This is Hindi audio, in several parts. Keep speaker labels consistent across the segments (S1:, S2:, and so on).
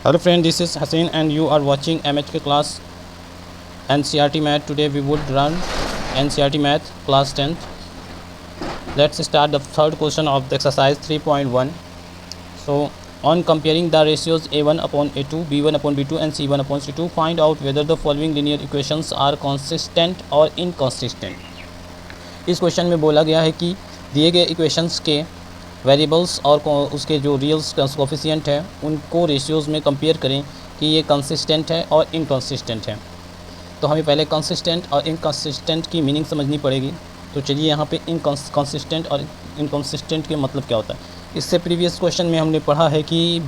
S1: Hello friend, this is Hussein and you are watching MHK class NCERT Math. Today we would run NCERT Math class 10th. Let's start the third question of the exercise 3.1. So on comparing the ratios A1 upon A2, B1 upon B2 and C1 upon C2, find out whether the following linear equations are consistent or inconsistent. इस क्वेश्चन में बोला गया है कि दिए गए इक्वेशंस के वेरिएबल्स और उसके जो रियल्स कोफिशिएंट है उनको रेशियोज़ में कंपेयर करें कि ये कंसिस्टेंट है और इनकंसिस्टेंट है। तो हमें पहले कंसिस्टेंट और इनकंसिस्टेंट की मीनिंग समझनी पड़ेगी। तो चलिए यहाँ पे इनकंसिस्टेंट और इनकंसिस्टेंट के मतलब क्या होता है। इससे प्रीवियस क्वेश्चन में हमने पढ़ा है कि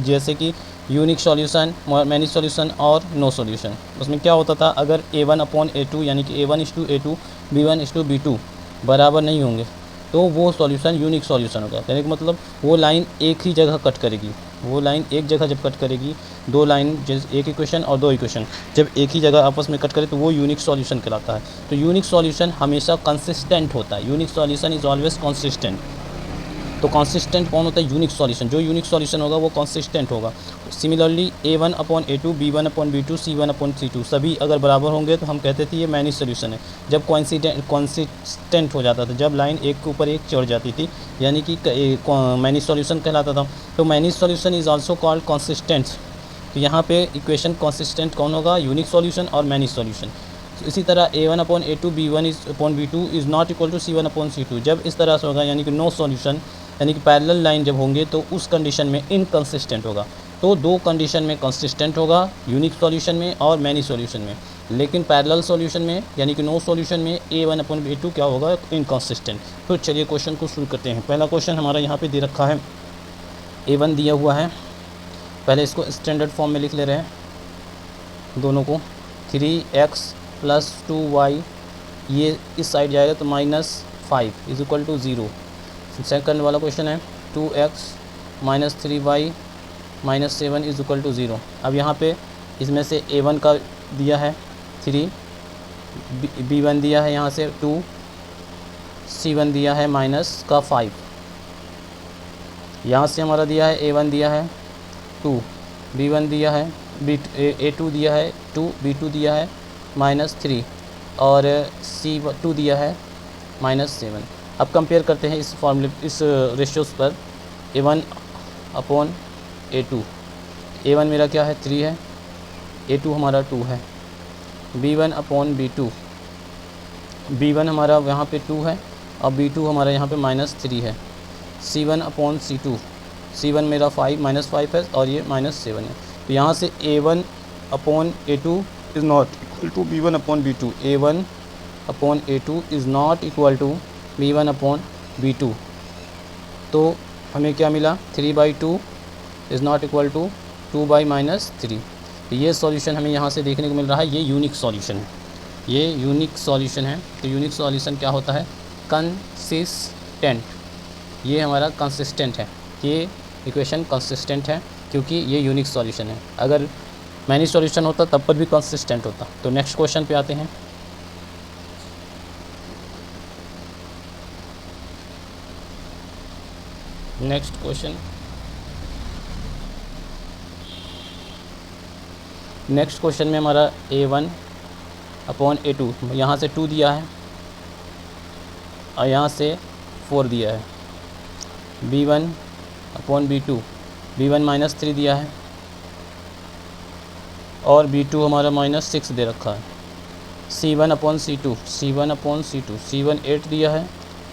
S1: जैसे कि यूनिक सॉल्यूशन, मैनी सॉल्यूशन और नो सॉल्यूशन। उसमें क्या होता था, अगर A1 अपॉन A2 यानी कि A1:A2 B1:B2 बराबर नहीं होंगे तो वो सॉल्यूशन यूनिक सॉल्यूशन होगा। कहने का मतलब वो लाइन एक ही जगह कट करेगी। वो लाइन एक जगह जब कट करेगी, दो लाइन जैसे एक इक्वेशन और दो इक्वेशन जब एक ही जगह आपस में कट करे तो वो यूनिक सॉल्यूशन कहलाता है। तो यूनिक सॉल्यूशन हमेशा कंसिस्टेंट होता है। Unique solution is always consistent. तो कंसिस्टेंट कौन होता है? Unique solution. जो यूनिक सॉल्यूशन होगा वो कंसिस्टेंट होगा। Similarly A1 upon A2 B1 upon B2 C1 upon C2 सभी अगर बराबर होंगे तो हम कहते थे ये मैनी सॉल्यूशन है। जब कंसिस्टेंट हो जाता था, जब लाइन एक के ऊपर एक चढ़ जाती थी, यानी कि मैनी सॉल्यूशन कहलाता था। तो many solution is also called consistent. तो यहाँ पे इक्वेशन कंसिस्टेंट कौन होगा? यूनिक सॉल्यूशन और मैनी सॉल्यूशन। तो इसी तरह A1 upon A2 B1 upon B2 is not equal to C1 upon C2 जब इस तरह से होगा, यानी कि नो सॉल्यूशन, यानी कि पैरेलल लाइन जब होंगे तो उस कंडीशन में इनकंसिस्टेंट होगा। तो दो कंडीशन में कंसिस्टेंट होगा, यूनिक सॉल्यूशन में और मैनी सॉल्यूशन में। लेकिन पैरेलल सॉल्यूशन में यानी कि नो सॉल्यूशन में A1 अपॉन A2 क्या होगा? इनकंसिस्टेंट। तो चलिए क्वेश्चन को शुरू करते हैं। पहला क्वेश्चन हमारा यहाँ पे दे रखा है, A1 दिया हुआ है। पहले इसको स्टैंडर्ड फॉर्म में लिख ले रहे हैं दोनों को। 3x + 2y, ये इस साइड जाएगा तो -5 इज इक्वल टू 0। सेकंड वाला क्वेश्चन है 2x - 3y - 7 is equal to 0। अब यहाँ पे इसमें से A1 का दिया है 3, B1 दिया है यहाँ से 2, C1 दिया है -5। यहाँ से हमारा दिया है A1 दिया है 2, B1 दिया है A2 दिया है 2, B2 दिया है -3 और C2 दिया है -7। अब कंपेयर करते हैं इस फॉर्मूले, इस रेशियोज़ पर। A1 अपॉन A2, A1 मेरा क्या है? 3 है, A2 हमारा 2 है। B1 अपॉन B2, B1 हमारा यहाँ पे 2 है और B2 हमारा यहाँ पे -3 है। C1 अपॉन C2, C1 मेरा -5 है और ये -7 है। तो यहाँ से A1 upon A2 is not equal to B1 upon B2। A1 upon A2 is not equal to B1 upon B2। तो हमें क्या मिला? 3/2 इज़ नॉट इक्वल टू 2/-3। तो ये सॉल्यूशन हमें यहाँ से देखने को मिल रहा है। ये यूनिक सॉल्यूशन है, ये यूनिक सॉल्यूशन है। तो यूनिक सॉल्यूशन क्या होता है? कंसिस्टेंट। ये हमारा कंसिस्टेंट है, ये इक्वेशन कंसिस्टेंट है क्योंकि ये यूनिक सॉल्यूशन है। अगर मैनी सॉल्यूशन होता तब पर भी कंसिस्टेंट होता। तो नेक्स्ट क्वेश्चन पे आते हैं। नेक्स्ट क्वेश्चन में हमारा A1 अपॉन A2, यहाँ से 2 दिया है और यहाँ से 4 दिया है। B1 अपॉन B2, B1 -3 दिया है और B2 हमारा -6 दे रखा है। C1 upon C2, C1 upon C2, C1 8 दिया है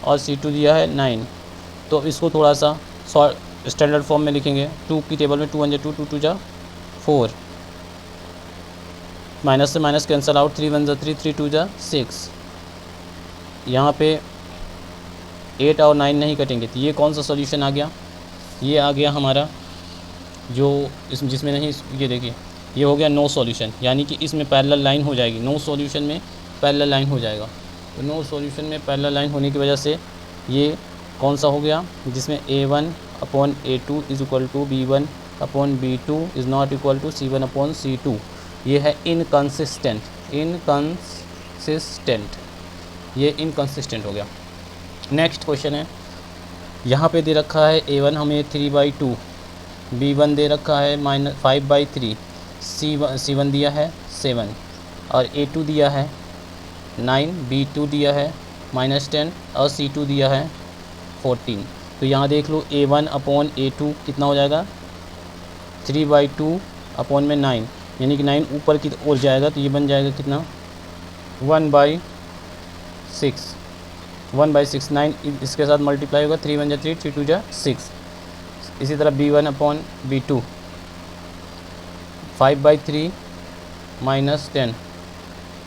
S1: और C2 दिया है 9। तो इसको थोड़ा सा स्टैंडर्ड फॉर्म में लिखेंगे। 2 की टेबल में 2 1 2, 2 2 4, माइनस से माइनस कैंसल आउट, 3 1 3, 3 2 6। यहाँ पे 8 और 9 नहीं कटेंगे। तो ये कौन सा सॉल्यूशन आ गया? ये आ गया हमारा जो जिसमें नहीं, ये देखिए ये हो गया नो सॉल्यूशन, यानी कि इसमें पैरेलल लाइन हो जाएगी। नो सॉल्यूशन में पैरेलल लाइन हो जाएगा। तो नो सॉल्यूशन में पैरेलल लाइन होने की वजह से ये कौन सा हो गया? जिसमें A1 upon A2 is equal to B1 upon B2 is not equal to C1 upon C2। ये है इनकंसिस्टेंट। ये इनकंसिस्टेंट हो गया। नेक्स्ट क्वेश्चन है, यहाँ पे दे रखा है A1 हमें 3/2 B1 दे रखा है -5/3, C1 दिया है 7 और A2 दिया है 9, B2 दिया है -10 और C2 दिया है 14। तो यहाँ देख लो A1/A2 कितना हो जाएगा 3/2 अपॉन में 9, यानी कि 9 ऊपर की ओर जाएगा तो ये बन जाएगा कितना 1/6। 1/6 9 इसके साथ मल्टीप्लाई होगा, 3 1 जा 3, 3 2 जा 6। इसी तरह B1/B2 5/3 -10,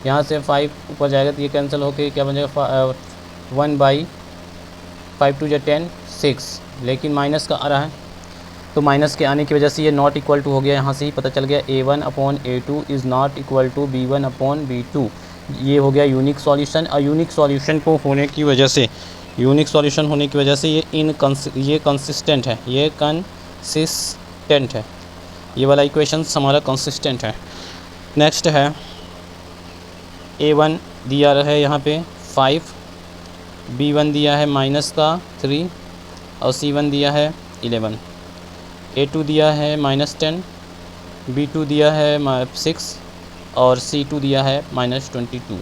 S1: यहाँ से 5 ऊपर जाएगा तो ये कैंसिल होकर क्या बन जाएगा 1/5 2 जा 10 6, लेकिन माइनस का आ रहा है तो माइनस के आने की वजह से ये नॉट इक्वल टू हो गया। यहाँ से ही पता चल गया A1/A2 is not equal to B1/B2। ये हो गया यूनिक सॉल्यूशन। और यूनिक सॉल्यूशन को होने की वजह से ये कंसिस्टेंट है, ये कंसिस्टेंट है, ये वाला इक्वेशन हमारा कंसिस्टेंट है। नेक्स्ट है A1 दिया है यहाँ पे 5, B1 दिया है -3 और C1 दिया है 11, A2 दिया है -10, B2 दिया है 6 और C2 दिया है -22।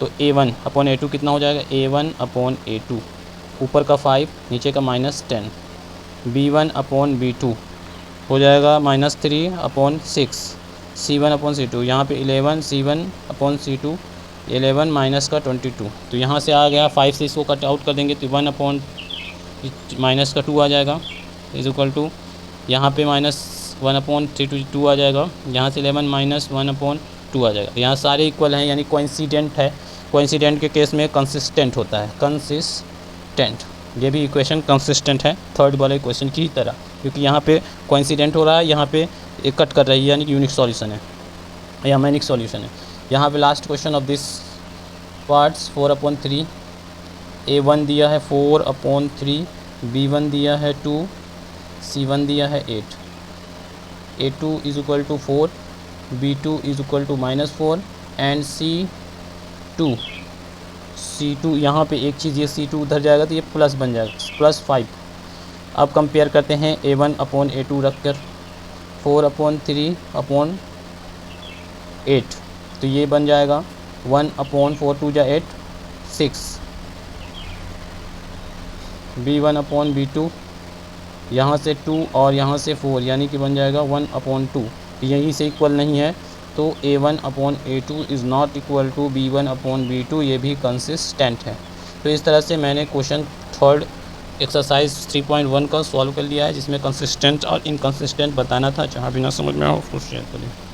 S1: तो A1/A2 कितना हो जाएगा A1/A2, ऊपर का 5 नीचे का -10, B1/B2 हो जाएगा -3/6, C1/C2, यहाँ पे 11 C1/C2 11 माइनस का 22। तो यहाँ से आ गया 5 से इसको कट आउट कर देंगे तो 1/-2 आ जाएगा इज इक्वल टू, यहाँ पे -1/3 आ जाएगा, यहाँ से 11 -1/2 आ जाएगा। यहाँ सारे इक्वल हैं यानी कोइंसिडेंट है। कोइंसिडेंट के केस में कंसिस्टेंट होता है, कंसिस्टेंट। ये भी इक्वेशन कंसिस्टेंट है थर्ड वाले इक्वेशन की तरह, क्योंकि यहाँ पे कोइंसिडेंट हो रहा है, यहाँ पे एक कट कर रही है यानी कि यूनिक सॉल्यूशन है या मैनिक सॉल्यूशन है। यहाँ पे last question of this parts 4/3, A1 दिया है 4/3, B1 दिया है 2, C1 दिया है 8, A2 is equal to 4, B2 is equal to -4 and C2 यहाँ पे एक चीज़, ये C2 उधर जाएगा तो ये प्लस बन जाएगा +5। अब कंपेयर करते हैं A1/A2 रख कर 4/3/8, तो ये बन जाएगा 1/4 2 जा 8 6, B1/B2 यहाँ से 2 और यहाँ से 4 यानी कि बन जाएगा 1/2। यहीं से इक्वल नहीं है तो A1/A2 is not equal to B1/B2, ये भी कंसिस्टेंट है। तो इस तरह से मैंने क्वेश्चन थर्ड एक्सरसाइज 3.1 का सॉल्व कर लिया है, जिसमें कंसिस्टेंट और इनकंसिस्टेंट बताना था। जहाँ भी ना समझ में हो उसको शेयर करें।